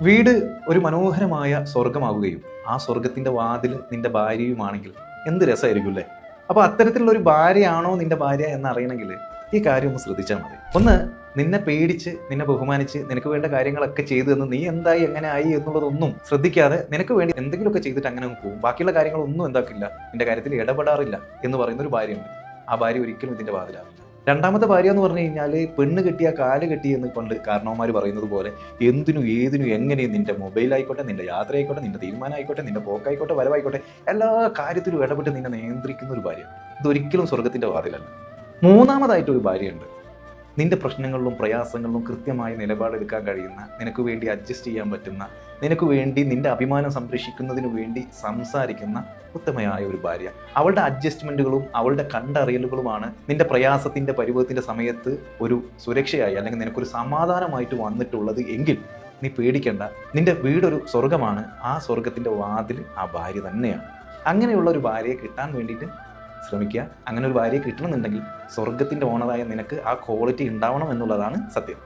വീട് ഒരു മനോഹരമായ സ്വർഗമാവുകയും ആ സ്വർഗത്തിന്റെ വാതിൽ നിന്റെ ഭാര്യയുമാണെങ്കിൽ എന്ത് രസമായിരിക്കും അല്ലേ? അപ്പൊ അത്തരത്തിലുള്ള ഒരു ഭാര്യയാണോ നിന്റെ ഭാര്യ എന്നറിയണമെങ്കിൽ ഈ കാര്യം ഒന്ന് ശ്രദ്ധിച്ചാൽ മതി. ഒന്ന്, നിന്നെ പേടിച്ച് നിന്നെ ബഹുമാനിച്ച് നിനക്ക് വേണ്ട കാര്യങ്ങളൊക്കെ ചെയ്തു തന്ന് നീ എന്തായി എങ്ങനെ ആയി എന്നുള്ളതൊന്നും ശ്രദ്ധിക്കാതെ നിനക്ക് വേണ്ടി എന്തെങ്കിലുമൊക്കെ ചെയ്തിട്ട് അങ്ങനെ പോകും. ബാക്കിയുള്ള കാര്യങ്ങളൊന്നും എന്താക്കില്ല, നിന്റെ കാര്യത്തിൽ ഇടപെടാറില്ല എന്ന് പറയുന്ന ഒരു ഭാര്യയുണ്ട്. ആ ഭാര്യ ഒരിക്കലും ഇതിന്റെ വാതിലാവില്ല. രണ്ടാമത്തെ ഭാര്യ എന്ന് പറഞ്ഞു കഴിഞ്ഞാൽ പെണ്ണ് കെട്ടിയ കാല് കെട്ടി എന്ന് പണ്ട് കാരണവന്മാർ പറയുന്നത് പോലെ എന്തിനും ഏതിനും എങ്ങനെയും നിന്റെ മൊബൈൽ ആയിക്കോട്ടെ, നിന്റെ യാത്ര ആയിക്കോട്ടെ, നിന്റെ തീരുമാനം ആയിക്കോട്ടെ, നിന്റെ പോക്കായിക്കോട്ടെ, വരവായിക്കോട്ടെ, എല്ലാ കാര്യത്തിലും ഇടപെട്ട് നിന്നെ നിയന്ത്രിക്കുന്ന ഒരു ഭാര്യ. ഇതൊരിക്കലും സ്വർഗത്തിന്റെ വാതിലല്ല. മൂന്നാമതായിട്ട് ഒരു ഭാര്യയുണ്ട്. നിന്റെ പ്രശ്നങ്ങളിലും പ്രയാസങ്ങളിലും കൃത്യമായ നിലപാടെടുക്കാൻ കഴിയുന്ന, നിനക്ക് വേണ്ടി അഡ്ജസ്റ്റ് ചെയ്യാൻ പറ്റുന്ന, നിനക്ക് വേണ്ടി നിന്റെ അഭിമാനം സംരക്ഷിക്കുന്നതിന് വേണ്ടി സംസാരിക്കുന്ന ഉത്തമയായ ഒരു ഭാര്യ. അവളുടെ അഡ്ജസ്റ്റ്മെന്റുകളും അവളുടെ കണ്ടറിയലുകളുമാണ് നിന്റെ പ്രയാസത്തിന്റെ പരുവത്തിന്റെ സമയത്ത് ഒരു സുരക്ഷയായി അല്ലെങ്കിൽ നിനക്കൊരു സമാധാനമായിട്ട് വന്നിട്ടുള്ളത് എങ്കിൽ നീ പേടിക്കേണ്ട. നിന്റെ വീടൊരു സ്വർഗമാണ്. ആ സ്വർഗത്തിന്റെ വാതിൽ ആ ഭാര്യ തന്നെയാണ്. അങ്ങനെയുള്ള ഒരു ഭാര്യയെ കിട്ടാൻ വേണ്ടിയിട്ട് ശ്രമിക്കുക. അങ്ങനെ ഒരു ഭാര്യയെ കിട്ടണമെന്നുണ്ടെങ്കിൽ സ്വർഗത്തിന്റെ ഓണറായ നിനക്ക് ആ ക്വാളിറ്റി ഉണ്ടാവണം എന്നുള്ളതാണ് സത്യം.